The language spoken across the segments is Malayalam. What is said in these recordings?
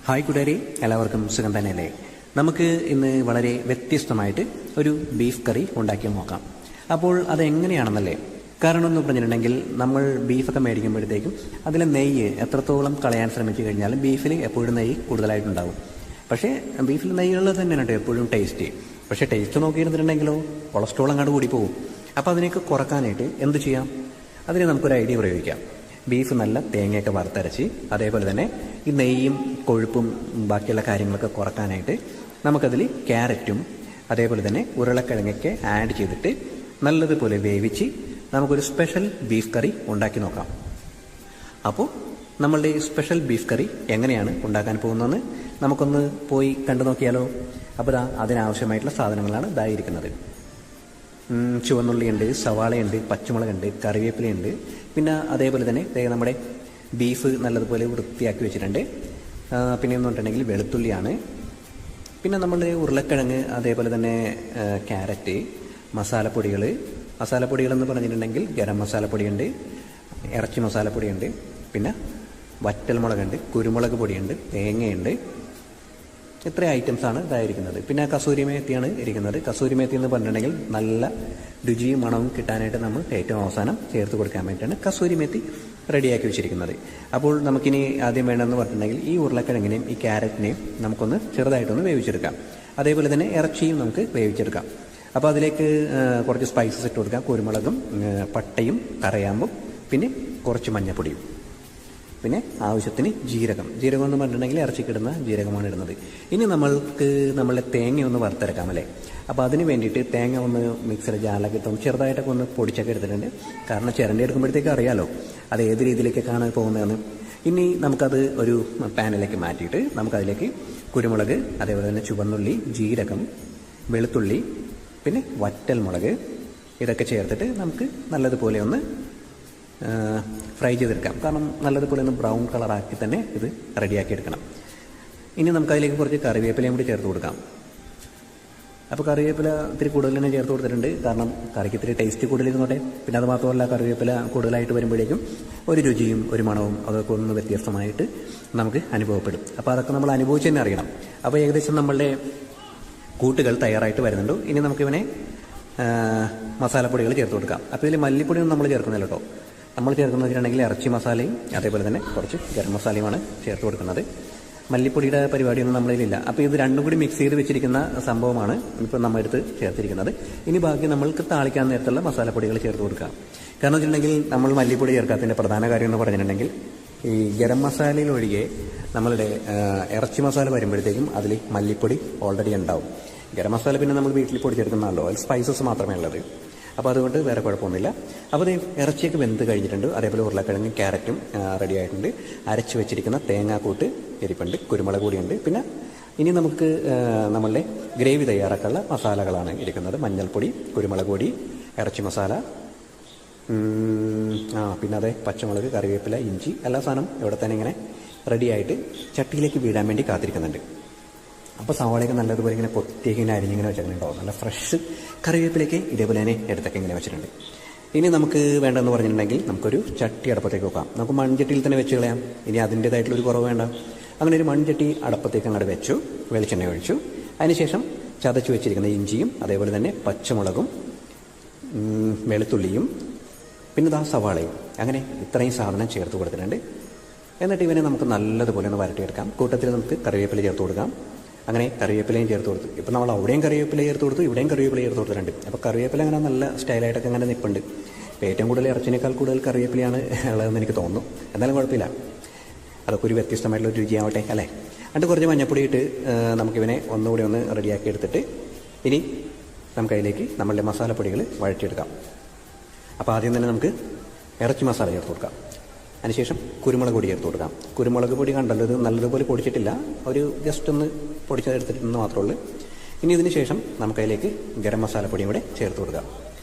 ഹായ് കൂട്ടുകാരെ, എല്ലാവർക്കും സുഖം തന്നെയല്ലേ? നമുക്ക് ഇന്ന് വളരെ വ്യത്യസ്തമായിട്ട് ഒരു ബീഫ് കറി ഉണ്ടാക്കി നോക്കാം. അപ്പോൾ അതെങ്ങനെയാണെന്നല്ലേ? കാരണം എന്ന് പറഞ്ഞിട്ടുണ്ടെങ്കിൽ നമ്മൾ ബീഫൊക്കെ മേടിക്കുമ്പോഴത്തേക്കും അതിലെ നെയ്യ് എത്രത്തോളം കളയാൻ ശ്രമിച്ചു കഴിഞ്ഞാലും ബീഫിൽ എപ്പോഴും നെയ്യ് കൂടുതലായിട്ടുണ്ടാവും. പക്ഷേ ബീഫിൽ നെയ്യുള്ളത് തന്നെയാണ് കേട്ടോ എപ്പോഴും ടേസ്റ്റ്. പക്ഷേ ടേസ്റ്റ് നോക്കിയിരുന്നിട്ടുണ്ടെങ്കിലോ കൊളസ്ട്രോൾ അങ്ങോട്ട് കൂടി പോകും. അപ്പോൾ അതിനൊക്കെ കുറക്കാനായിട്ട് എന്ത് ചെയ്യാം? അതിന് നമുക്കൊരു ഐഡിയ പ്രയോഗിക്കാം. ബീഫ് നല്ല തേങ്ങയൊക്കെ വറുത്തരച്ച് അതേപോലെ തന്നെ ഈ നെയ്യും കൊഴുപ്പും ബാക്കിയുള്ള കാര്യങ്ങളൊക്കെ കുറക്കാനായിട്ട് നമുക്കതിൽ ക്യാരറ്റും അതേപോലെ തന്നെ ഉരുളക്കിഴങ്ങൊക്കെ ആഡ് ചെയ്തിട്ട് നല്ലതുപോലെ വേവിച്ച് നമുക്കൊരു സ്പെഷ്യൽ ബീഫ് കറി ഉണ്ടാക്കി നോക്കാം. അപ്പോൾ നമ്മളുടെ സ്പെഷ്യൽ ബീഫ് കറി എങ്ങനെയാണ് ഉണ്ടാക്കാൻ പോകുന്നതെന്ന് നമുക്കൊന്ന് പോയി കണ്ടു നോക്കിയാലോ? അപ്പോൾ അതിനാവശ്യമായിട്ടുള്ള സാധനങ്ങളാണ് ഇതായിരിക്കുന്നത്. ചുവന്നുള്ളിയുണ്ട്, സവാളയുണ്ട്, പച്ചമുളകുണ്ട്, കറിവേപ്പിലയുണ്ട്, പിന്നെ അതേപോലെ തന്നെ നമ്മുടെ ബീഫ് നല്ലതുപോലെ വൃത്തിയാക്കി വെച്ചിട്ടുണ്ട്. പിന്നെ എന്ന് പറഞ്ഞിട്ടുണ്ടെങ്കിൽ വെളുത്തുള്ളിയാണ്, പിന്നെ നമ്മളുടെ ഉരുളക്കിഴങ്ങ്, അതേപോലെ തന്നെ ക്യാരറ്റ്, മസാലപ്പൊടികൾ എന്ന് പറഞ്ഞിട്ടുണ്ടെങ്കിൽ ഗരം മസാലപ്പൊടിയുണ്ട്, ഇറച്ചി മസാലപ്പൊടിയുണ്ട്, പിന്നെ വറ്റൽമുളകുണ്ട്, കുരുമുളക് പൊടിയുണ്ട്, തേങ്ങയുണ്ട്. ഇത്ര ഐറ്റംസാണ് ഇതായിരിക്കുന്നത്. പിന്നെ കസൂരി മേത്തിയാണ് ഇരിക്കുന്നത്. കസൂരി മേത്തി എന്ന് പറഞ്ഞിട്ടുണ്ടെങ്കിൽ നല്ല രുചിയും മണവും കിട്ടാനായിട്ട് നമ്മൾ ഏറ്റവും അവസാനം ചേർത്ത് കൊടുക്കാൻ വേണ്ടിയിട്ടാണ് കസൂരി മേത്തി റെഡിയാക്കി വെച്ചിരിക്കുന്നത്. അപ്പോൾ നമുക്കിനി ആദ്യം വേണമെന്ന് പറഞ്ഞിട്ടുണ്ടെങ്കിൽ ഈ ഉരുളക്കിഴങ്ങിനെയും ഈ ക്യാരറ്റിനെയും നമുക്കൊന്ന് ചെറുതായിട്ടൊന്ന് വേവിച്ചെടുക്കാം. അതേപോലെ തന്നെ ഇറച്ചിയും നമുക്ക് വേവിച്ചെടുക്കാം. അപ്പോൾ അതിലേക്ക് കുറച്ച് സ്പൈസസ് ഇട്ട് കൊടുക്കാം. കുരുമുളകും പട്ടയും കറയാമ്പും പിന്നെ കുറച്ച് മഞ്ഞൾപ്പൊടിയും, പിന്നെ ആവശ്യത്തിന് ജീരകം എന്ന് പറഞ്ഞിട്ടുണ്ടെങ്കിൽ ഇറച്ചിക്കിടുന്ന ജീരകമാണ് ഇടുന്നത്. ഇനി നമ്മളെ തേങ്ങ ഒന്ന് വറുത്തെടുക്കാം അല്ലേ? അപ്പോൾ അതിന് വേണ്ടിയിട്ട് തേങ്ങ ഒന്ന് മിക്സിയുടെ ജാറിലൊക്കെ ഇട്ടും ചെറുതായിട്ടൊക്കെ ഒന്ന് പൊടിച്ചൊക്കെ എടുത്തിട്ടുണ്ട്. കാരണം ചിരണ്ടി എടുക്കുമ്പോഴത്തേക്ക് അറിയാലോ അത് ഏത് രീതിയിലേക്കാണ് പോകുന്നതെന്ന്. ഇനി നമുക്കത് ഒരു പാനിലേക്ക് മാറ്റിയിട്ട് നമുക്കതിലേക്ക് കുരുമുളക്, അതേപോലെ തന്നെ ചുവന്നുള്ളി, ജീരകം, വെളുത്തുള്ളി, പിന്നെ വറ്റൽമുളക് ഇതൊക്കെ ചേർത്തിട്ട് നമുക്ക് നല്ലതുപോലെ ഒന്ന് ഫ്രൈ ചെയ്തെടുക്കാം. കാരണം നല്ലതുപോലെ ഒന്ന് ബ്രൗൺ കളറാക്കി തന്നെ ഇത് റെഡിയാക്കി എടുക്കണം. ഇനി നമുക്കതിലേക്ക് കുറച്ച് കറിവേപ്പിലയും കൂടി ചേർത്ത് കൊടുക്കാം. അപ്പോൾ കറിവേപ്പില ഇത്തിരി കൂടുതൽ തന്നെ ചേർത്ത് കൊടുത്തിട്ടുണ്ട്. കാരണം കറിക്ക് ഇത്തിരി ടേസ്റ്റ് കൂടുതലിരുന്നോട്ടെ. പിന്നെ അത് മാത്രമല്ല, കറിവേപ്പില കൂടുതലായിട്ട് വരുമ്പോഴേക്കും ഒരു രുചിയും ഒരു മണവും അതൊക്കെ ഒന്ന് വ്യത്യസ്തമായിട്ട് നമുക്ക് അനുഭവപ്പെടും. അപ്പോൾ അതൊക്കെ നമ്മൾ അനുഭവിച്ച് തന്നെ അറിയണം. അപ്പോൾ ഏകദേശം നമ്മളുടെ കൂട്ടുകൾ തയ്യാറായിട്ട് വരുന്നുണ്ട്. ഇനി നമുക്കിവനെ മസാലപ്പൊടികൾ ചേർത്ത് കൊടുക്കാം. അപ്പോൾ ഇതിൽ മല്ലിപ്പൊടിയൊന്നും നമ്മൾ ചേർക്കുന്നില്ല കേട്ടോ. നമ്മൾ ചേർക്കുന്നത് വെച്ചിട്ടുണ്ടെങ്കിൽ ഇറച്ചി മസാലയും അതേപോലെ തന്നെ കുറച്ച് ഗരം മസാലയുമാണ് ചേർത്ത് കൊടുക്കുന്നത്. മല്ലിപ്പൊടിയുടെ പരിപാടിയൊന്നും നമ്മളിലില്ല. അപ്പോൾ ഇത് രണ്ടും കൂടി മിക്സ് ചെയ്ത് വെച്ചിരിക്കുന്ന സംഭവമാണ് ഇപ്പോൾ നമ്മൾ എടുത്ത് ചേർത്തിരിക്കുന്നത്. ഇനി ബാക്കി നമ്മൾക്ക് താളിക്കാൻ നേരത്തുള്ള മസാലപ്പൊടികൾ ചേർത്ത് കൊടുക്കാം. കാരണം വെച്ചിട്ടുണ്ടെങ്കിൽ നമ്മൾ മല്ലിപ്പൊടി ചേർക്കാത്തതിൻ്റെ പ്രധാന കാര്യം എന്ന് പറഞ്ഞിട്ടുണ്ടെങ്കിൽ ഈ ഗരം മസാലയിലൊഴികെ നമ്മളുടെ ഇറച്ചി മസാല വരുമ്പോഴത്തേക്കും അതിൽ മല്ലിപ്പൊടി ഓൾറെഡി ഉണ്ടാവും. ഗരം മസാല പിന്നെ നമ്മൾ വീട്ടിൽ പൊടി ചേർക്കുന്നതല്ലോ, അതിൽ സ്പൈസസ് മാത്രമേ ഉള്ളത്. അപ്പോൾ അതുകൊണ്ട് വേറെ കുഴപ്പമൊന്നുമില്ല. അപ്പോൾ ഇറച്ചിയൊക്കെ വെന്ത് കഴിഞ്ഞിട്ടുണ്ട്. അതേപോലെ ഉരുളക്കിഴങ്ങും ക്യാരറ്റും റെഡി ആയിട്ടുണ്ട്. അരച്ച് വെച്ചിരിക്കുന്ന തേങ്ങാക്കൂട്ട് ഇരിപ്പുണ്ട്, കുരുമുളക് പൊടിയുണ്ട്. പിന്നെ ഇനി നമുക്ക് നമ്മളുടെ ഗ്രേവി തയ്യാറാക്കാനുള്ള മസാലകളാണ് ഇരിക്കുന്നത്. മഞ്ഞൾപ്പൊടി, കുരുമുളക് പൊടി, ഇറച്ചി മസാല, പിന്നെ അതെ പച്ചമുളക്, കറിവേപ്പില, ഇഞ്ചി, എല്ലാ സാധനം ഇവിടെ തന്നെ ഇങ്ങനെ റെഡിയായിട്ട് ചട്ടിയിലേക്ക് വീടാൻ വേണ്ടി കാത്തിരിക്കുന്നുണ്ട്. അപ്പോൾ സവാളയൊക്കെ നല്ലതുപോലെ ഇങ്ങനെ പൊത്തിയൊക്കെ ഇങ്ങനെ അരിഞ്ഞിങ്ങനെ വെച്ചിട്ടുണ്ടാവും. നല്ല ഫ്രഷ് കറിവേപ്പിലേക്ക് ഇതേപോലെ തന്നെ എടുത്തൊക്കെ ഇങ്ങനെ വെച്ചിട്ടുണ്ട്. ഇനി നമുക്ക് വേണ്ടതെന്ന് പറഞ്ഞിട്ടുണ്ടെങ്കിൽ നമുക്കൊരു ചട്ടി അടപ്പത്തേക്ക് വെക്കാം. നമുക്ക് മൺചട്ടിയിൽ തന്നെ വെച്ച് കളയാം. ഇനി അതിൻ്റേതായിട്ടുള്ളൊരു കുറവ് വേണ്ട. അങ്ങനെ ഒരു മൺചട്ടി അടപ്പത്തേക്ക് അങ്ങോട്ട് വെച്ചു, വെളിച്ചെണ്ണ ഒഴിച്ചു. അതിനുശേഷം ചതച്ച് വെച്ചിരിക്കുന്ന ഇഞ്ചിയും അതേപോലെ തന്നെ പച്ചമുളകും വെളുത്തുള്ളിയും പിന്നെ സവാളയും, അങ്ങനെ ഇത്രയും സാധനം ചേർത്ത് കൊടുത്തിട്ടുണ്ട്. എന്നിട്ട് ഇവനെ നമുക്ക് നല്ലതുപോലെ ഒന്ന് വരട്ടിയെടുക്കാം. കൂട്ടത്തിൽ നമുക്ക് കറിവേപ്പില ചേർത്ത് കൊടുക്കാം. അങ്ങനെ കറിവേപ്പിലയും ചേർത്ത് കൊടുത്തു. ഇപ്പോൾ നമ്മൾ അവിടെയും കറിവേപ്പില ചേർത്ത് കൊടുത്തു, ഇവിടെയും കറിവേപ്പില ചേർത്ത് കൊടുത്തിട്ടുണ്ട്. അപ്പോൾ കറിവേപ്പില അങ്ങനെ നല്ല സ്റ്റൈലായിട്ടൊക്കെ അങ്ങനെ നിൽപ്പുണ്ട്. ഇപ്പോൾ ഏറ്റവും കൂടുതൽ ഇറച്ചിനേക്കാൾ കൂടുതൽ കറിവേപ്പിലയാണ് ഉള്ളതെന്ന് എനിക്ക് തോന്നുന്നു. എന്നാലും കുഴപ്പമില്ല, അതൊക്കെ ഒരു വ്യത്യസ്തമായിട്ടുള്ള രുചിയാവട്ടെ അല്ലേ? എന്നിട്ട് കുറച്ച് മഞ്ഞപ്പൊടി ഇട്ട് നമുക്കിവനെ ഒന്നുകൂടി ഒന്ന് റെഡിയാക്കി എടുത്തിട്ട് ഇനി നമുക്കതിലേക്ക് നമ്മളുടെ മസാലപ്പൊടികൾ വഴറ്റിയെടുക്കാം. അപ്പോൾ ആദ്യം തന്നെ നമുക്ക് ഇറച്ചി മസാല ചേർത്ത് കൊടുക്കാം. അതിനുശേഷം കുരുമുളക് പൊടി ചേർത്ത് കൊടുക്കാം. കുരുമുളക് പൊടി കണ്ടല്ലോ, ഇത് നല്ലതുപോലെ പൊടിച്ചിട്ടില്ല, ഒരു ജസ്റ്റ് ഒന്ന് പൊടിച്ചെടുത്തിട്ടെന്ന് മാത്രമേ ഉള്ളൂ. ഇനി ഇതിന് ശേഷം നമുക്കതിലേക്ക് ഗരം മസാലപ്പൊടിയും കൂടെ ചേർത്ത് കൊടുക്കാം.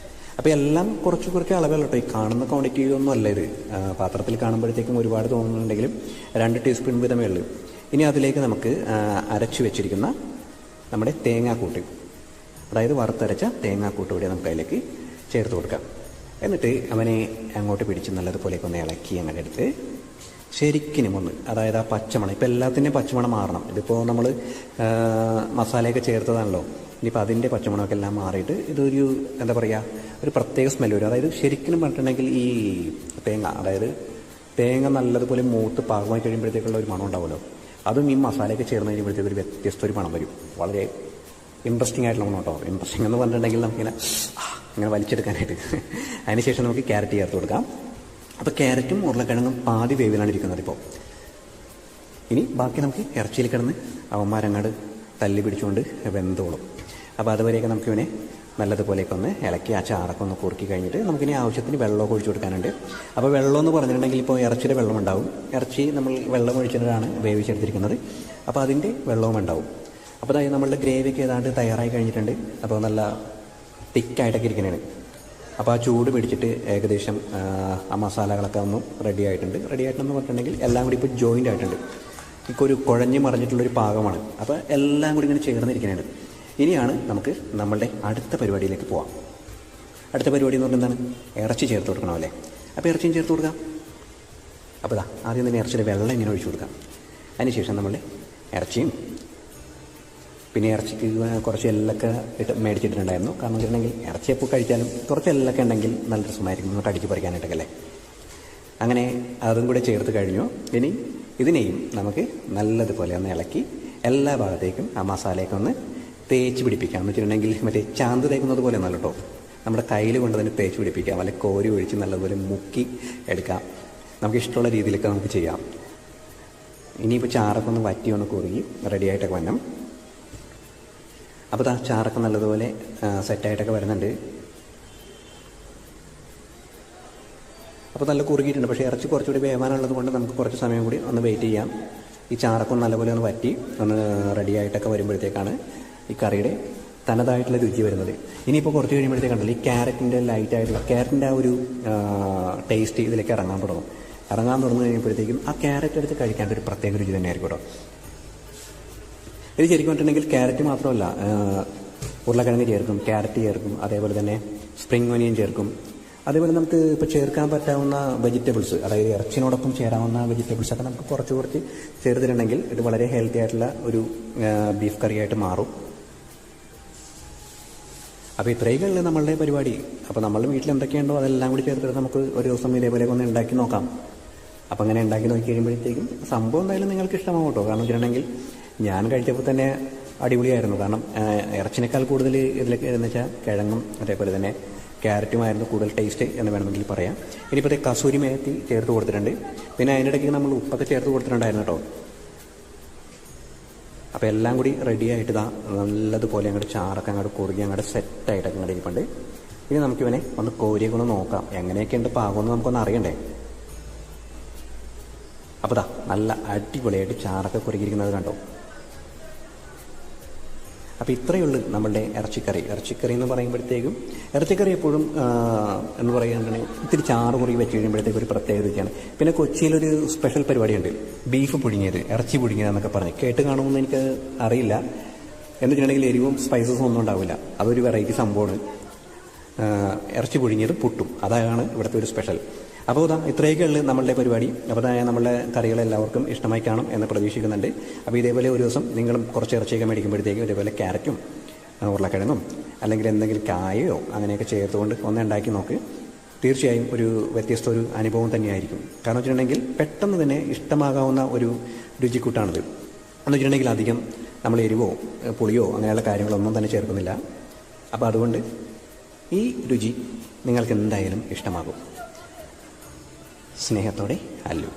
അപ്പോൾ എല്ലാം കുറച്ച് അളവുകൾ കേട്ടോ. ഈ കാണുന്ന ക്വാണ്ടിറ്റി ഒന്നും അല്ല ഇത്. പാത്രത്തിൽ കാണുമ്പോഴത്തേക്കും ഒരുപാട് തോന്നുന്നുണ്ടെങ്കിലും 2 ടീസ്പൂൺ വീതമേ ഉള്ളൂ. ഇനി അതിലേക്ക് നമുക്ക് അരച്ച് വെച്ചിരിക്കുന്ന നമ്മുടെ തേങ്ങാക്കൂട്ട്, അതായത് വറുത്തരച്ച തേങ്ങാക്കൂട്ട് കൂടി നമുക്ക് അതിലേക്ക് ചേർത്ത് കൊടുക്കാം. എന്നിട്ട് അവനെ അങ്ങോട്ട് പിടിച്ച് നല്ലതുപോലെയൊക്കെ ഒന്ന് ഇളക്കി അങ്ങനെ എടുത്ത് ശരിക്കും ഒന്ന്, അതായത് ആ പച്ചമണം, ഇപ്പോൾ എല്ലാത്തിൻ്റെയും പച്ചമണം മാറണം. ഇതിപ്പോൾ നമ്മൾ മസാലയൊക്കെ ചേർത്തതാണല്ലോ, ഇനിയിപ്പോൾ അതിൻ്റെ പച്ചമണമൊക്കെ എല്ലാം മാറിയിട്ട് ഇതൊരു എന്താ പറയുക, ഒരു പ്രത്യേക സ്മെല്ല് വരും. അതായത് ശരിക്കും പറഞ്ഞിട്ടുണ്ടെങ്കിൽ ഈ തേങ്ങ, അതായത് തേങ്ങ നല്ലതുപോലെ മൂത്ത് പാകമായി കഴിയുമ്പോഴത്തേക്കുള്ള ഒരു മണം ഉണ്ടാവുമല്ലോ, അതും ഈ മസാലയൊക്കെ ചേർന്ന് കഴിയുമ്പോഴത്തേക്ക് ഒരു വ്യത്യസ്ത ഒരു മണം വരും. വളരെ ഇൻട്രസ്റ്റിംഗ് ആയിട്ടുള്ള മണം കേട്ടോ. ഇൻട്രസ്റ്റിംഗ് എന്ന് പറഞ്ഞിട്ടുണ്ടെങ്കിൽ നമുക്കിങ്ങനെ ഇങ്ങനെ വലിച്ചെടുക്കാനായിട്ട്. അതിനുശേഷം നമുക്ക് ക്യാരറ്റ് ചേർത്ത് കൊടുക്കാം. അപ്പോൾ ക്യാരറ്റും ഉരുളക്കിഴങ്ങും പാതി വേവിലാണ് ഇരിക്കുന്നത് ഇപ്പോൾ. ഇനി ബാക്കി നമുക്ക് ഇറച്ചിയിൽ കിടന്ന് അവന്മാരങ്ങാട് തല്ലി പിടിച്ചുകൊണ്ട് വെന്തോളും. അപ്പോൾ അതുവരെയൊക്കെ നമുക്കിവനെ നല്ലതുപോലെയൊക്കെ ഒന്ന് ഇളക്കി ആ ചാറൊക്കെ ഒന്ന് കുറുക്കി കഴിഞ്ഞിട്ട് നമുക്കിനി ആവശ്യത്തിന് വെള്ളമൊക്കെ ഒഴിച്ചു കൊടുക്കാനുണ്ട്. അപ്പോൾ വെള്ളം എന്ന് പറഞ്ഞിട്ടുണ്ടെങ്കിൽ ഇപ്പോൾ ഇറച്ചിയുടെ വെള്ളം ഉണ്ടാവും. ഇറച്ചി നമ്മൾ വെള്ളം ഒഴിച്ചിട്ടാണ് വേവിച്ചെടുത്തിരിക്കുന്നത്. അപ്പോൾ അതിൻ്റെ വെള്ളവും ഉണ്ടാവും. അപ്പോൾ അതായത് നമ്മളുടെ ഗ്രേവിയൊക്കെ ഏതാണ്ട് തയ്യാറായി കഴിഞ്ഞിട്ടുണ്ട്. അപ്പോൾ നല്ല തിക്കായിട്ടൊക്കെ ഇരിക്കുന്നതാണ്. അപ്പോൾ ആ ചൂട് പിടിച്ചിട്ട് ഏകദേശം ആ മസാലകളൊക്കെ ഒന്നും റെഡി ആയിട്ടുണ്ടെന്ന് പറഞ്ഞിട്ടുണ്ടെങ്കിൽ എല്ലാം കൂടി ഇപ്പോൾ ജോയിൻ്റ് ആയിട്ടുണ്ട്. ഇപ്പോൾ ഒരു കുഴഞ്ഞ് മറിഞ്ഞിട്ടുള്ളൊരു പാകമാണ്. അപ്പോൾ എല്ലാം കൂടി ഇങ്ങനെ ചേർന്നിരിക്കുന്നതാണ്. ഇനിയാണ് നമുക്ക് നമ്മളുടെ അടുത്ത പരിപാടിയിലേക്ക് പോവാം. അടുത്ത പരിപാടി എന്ന് പറഞ്ഞാൽ എന്താണ്? ഇറച്ചി ചേർത്ത് കൊടുക്കണം അല്ലേ? അപ്പോൾ ഇറച്ചിയും ചേർത്ത് കൊടുക്കാം. അപ്പോൾ ആദ്യം തന്നെ ഇറച്ചിയുടെ വെള്ളം ഇങ്ങനെ ഒഴിച്ചു കൊടുക്കാം. അതിനുശേഷം നമ്മളുടെ ഇറച്ചിയും, പിന്നെ ഇറച്ചിക്ക് കുറച്ച് എല്ലൊക്കെ മേടിച്ചിട്ടുണ്ടായിരുന്നു. കാരണം വെച്ചിട്ടുണ്ടെങ്കിൽ ഇറച്ചി എപ്പോൾ കഴിച്ചാലും കുറച്ച് എല്ലൊക്കെ ഉണ്ടെങ്കിൽ നല്ല രസമായിരിക്കും ഇങ്ങോട്ട് അടിച്ച് പറിക്കാനായിട്ടൊക്കെ അല്ലേ. അങ്ങനെ അതും കൂടെ ചേർത്ത് കഴിഞ്ഞു. ഇനി ഇതിനെയും നമുക്ക് നല്ലതുപോലെ ഒന്ന് ഇളക്കി എല്ലാ ഭാഗത്തേക്കും ആ മസാലയൊക്കെ ഒന്ന് തേച്ച് പിടിപ്പിക്കാം. എന്ന് വെച്ചിട്ടുണ്ടെങ്കിൽ മറ്റേ ചാന്ത് തേക്കുന്നത് പോലെ ഒന്നല്ല കേട്ടോ, നമ്മുടെ കയ്യിൽ കൊണ്ട് തന്നെ തേച്ച് പിടിപ്പിക്കാം. അല്ലെങ്കിൽ കോരി ഒഴിച്ച് നല്ലതുപോലെ മുക്കി എടുക്കാം. നമുക്ക് ഇഷ്ടമുള്ള രീതിയിലൊക്കെ നമുക്ക് ചെയ്യാം. ഇനിയിപ്പോൾ ചാറൊക്കെ ഒന്ന് വറ്റി ഒന്ന് കുറുകി റെഡിയായിട്ടൊക്കെ വരണം. അപ്പോൾ ചാറൊക്കെ നല്ലതുപോലെ സെറ്റായിട്ടൊക്കെ വരുന്നുണ്ട്. അപ്പോൾ നല്ല കുറുകിയിട്ടുണ്ട്. പക്ഷേ ഇറച്ചി കുറച്ചുകൂടി വേവാനുള്ളത് കൊണ്ട് നമുക്ക് കുറച്ച് സമയം കൂടി ഒന്ന് വെയിറ്റ് ചെയ്യാം. ഈ ചാറൊക്കെ നല്ലപോലെ ഒന്ന് വറ്റി ഒന്ന് റെഡിയായിട്ടൊക്കെ വരുമ്പോഴത്തേക്കാണ് ഈ കറിയുടെ തനതായിട്ടുള്ള രുചി വരുന്നത്. ഇനിയിപ്പോൾ കുറച്ച് കഴിയുമ്പോഴത്തേക്കുണ്ടല്ലോ ഈ ക്യാരറ്റിൻ്റെ ആ ഒരു ടേസ്റ്റ് ഇതിലേക്ക് ഇറങ്ങാൻ തുടങ്ങും കഴിയുമ്പോഴത്തേക്കും ആ ക്യാരറ്റ് എടുത്ത് കഴിക്കേണ്ട ഒരു പ്രത്യേക രുചി തന്നെയായിരിക്കും കേട്ടോ. ഇത് ശരിക്കും പറഞ്ഞിട്ടുണ്ടെങ്കിൽ ക്യാരറ്റ് മാത്രമല്ല, ഉരുളക്കിഴങ്ങ് ചേർക്കും, ക്യാരറ്റ് ചേർക്കും, അതേപോലെ തന്നെ സ്പ്രിംഗ് ഒനിയൻ ചേർക്കും. അതേപോലെ നമുക്ക് ഇപ്പോൾ ചേർക്കാൻ പറ്റാവുന്ന വെജിറ്റബിൾസ്, അതായത് ഇറച്ചിനോടൊപ്പം ചേരാവുന്ന വെജിറ്റബിൾസൊക്കെ നമുക്ക് കുറച്ച് ചേർത്തിട്ടുണ്ടെങ്കിൽ ഇത് വളരെ ഹെൽത്തി ആയിട്ടുള്ള ഒരു ബീഫ് കറിയായിട്ട് മാറും. അപ്പോൾ ഇത്രയൊക്കെയുള്ള നമ്മളുടെ പരിപാടി. അപ്പോൾ നമ്മളുടെ വീട്ടിൽ എന്തൊക്കെയുണ്ടോ അതെല്ലാം കൂടി ചേർത്തിട്ട് നമുക്ക് ഒരു ദിവസം ഇതേപോലെ ഒന്ന് ഉണ്ടാക്കി നോക്കാം. അപ്പോൾ അങ്ങനെ ഉണ്ടാക്കി നോക്കി കഴിയുമ്പോഴത്തേക്കും സംഭവം എന്തായാലും നിങ്ങൾക്ക് ഇഷ്ടമാവും കേട്ടോ. കാരണം വെച്ചിട്ടുണ്ടെങ്കിൽ ഞാൻ കഴിച്ചപ്പോൾ തന്നെ അടിപൊളിയായിരുന്നു. കാരണം ഇറച്ചിനേക്കാൾ കൂടുതൽ ഇതിലൊക്കെ എന്ന് വെച്ചാൽ കിഴങ്ങും അതേപോലെ തന്നെ ക്യാരറ്റുമായിരുന്നു കൂടുതൽ ടേസ്റ്റ് എന്ന് വേണമെങ്കിൽ പറയാം. ഇനിയിപ്പോഴത്തെ കസൂരി മേത്തി ചേർത്ത് കൊടുത്തിട്ടുണ്ട്. പിന്നെ അതിനിടയ്ക്ക് നമ്മൾ ഉപ്പൊക്കെ ചേർത്ത് കൊടുത്തിട്ടുണ്ടായിരുന്നു കേട്ടോ. അപ്പോൾ എല്ലാം കൂടി റെഡി ആയിട്ട് നല്ലതുപോലെ അങ്ങോട്ട് ചാറൊക്കെ അങ്ങോട്ട് കുറുകി അങ്ങോട്ട് സെറ്റായിട്ടൊക്കെ അങ്ങോട്ട് ഇരിപ്പുണ്ട്. ഇനി നമുക്കിവനെ ഒന്ന് കോരിയൊക്കെ ഒന്ന് നോക്കാം, എങ്ങനെയൊക്കെയുണ്ട് പാകമെന്ന് നമുക്കൊന്ന് അറിയണ്ടേ. അപ്പോൾ നല്ല അടിപൊളിയായിട്ട് ചാറൊക്കെ കുറുകിയിരിക്കുന്നത് കണ്ടോ. അപ്പോൾ ഇത്രയേ ഉള്ളൂ നമ്മളുടെ ഇറച്ചിക്കറി എന്ന് പറയുമ്പോഴത്തേക്കും ഇറച്ചിക്കറി എപ്പോഴും എന്ന് പറയുകയാണെങ്കിൽ ഇത്തിരി ചാറ് കുറുകി വെച്ച് കഴിയുമ്പോഴത്തേക്കും ഒരു പ്രത്യേക രുചിയാണ്. പിന്നെ കൊച്ചിയിലൊരു സ്പെഷ്യൽ പരിപാടിയുണ്ട്, ബീഫ് പുഴുങ്ങിയത്, ഇറച്ചി പുഴുങ്ങിയത് എന്നൊക്കെ പറഞ്ഞ് കേട്ട് കാണുമെന്ന് എനിക്ക് അറിയില്ല. എന്ന് വെച്ചിട്ടുണ്ടെങ്കിൽ എരിവും സ്പൈസസും ഒന്നും ഉണ്ടാവില്ല. അതൊരു വെറൈറ്റി സംഭവമാണ്. ഇറച്ചി പുഴുങ്ങിയത് പുട്ടും, അതാണ് ഇവിടുത്തെ ഒരു സ്പെഷ്യൽ. അപ്പോൾ ഇത്രയൊക്കെ ഉള്ളു നമ്മളുടെ പരിപാടി. അപ്പോൾ നമ്മളുടെ കറികൾ എല്ലാവർക്കും ഇഷ്ടമായി കാണും എന്ന് പ്രതീക്ഷിക്കുന്നുണ്ട്. അപ്പോൾ ഇതേപോലെ ഒരു ദിവസം നിങ്ങളും കുറച്ച് ഇറച്ചിയൊക്കെ മേടിക്കുമ്പോഴത്തേക്കും ഇതേപോലെ ക്യാരറ്റും ഉരുളക്കിഴങ്ങും അല്ലെങ്കിൽ എന്തെങ്കിലും കായയോ അങ്ങനെയൊക്കെ ചേർത്തുകൊണ്ട് ഒന്ന് ഉണ്ടാക്കി നോക്ക്. തീർച്ചയായും ഒരു വ്യത്യസ്ത ഒരു അനുഭവം തന്നെയായിരിക്കും. കാരണം വെച്ചിട്ടുണ്ടെങ്കിൽ പെട്ടെന്ന് തന്നെ ഇഷ്ടമാകാവുന്ന ഒരു രുചിക്കൂട്ടാണിത്. എന്ന് വെച്ചിട്ടുണ്ടെങ്കിൽ അധികം നമ്മൾ എരിവോ പുളിയോ അങ്ങനെയുള്ള കാര്യങ്ങളൊന്നും തന്നെ ചേർക്കുന്നില്ല. അപ്പോൾ അതുകൊണ്ട് ഈ രുചി നിങ്ങൾക്ക് എന്തായാലും ഇഷ്ടമാകും. സ്നേഹത്തോടെ അല്ലു.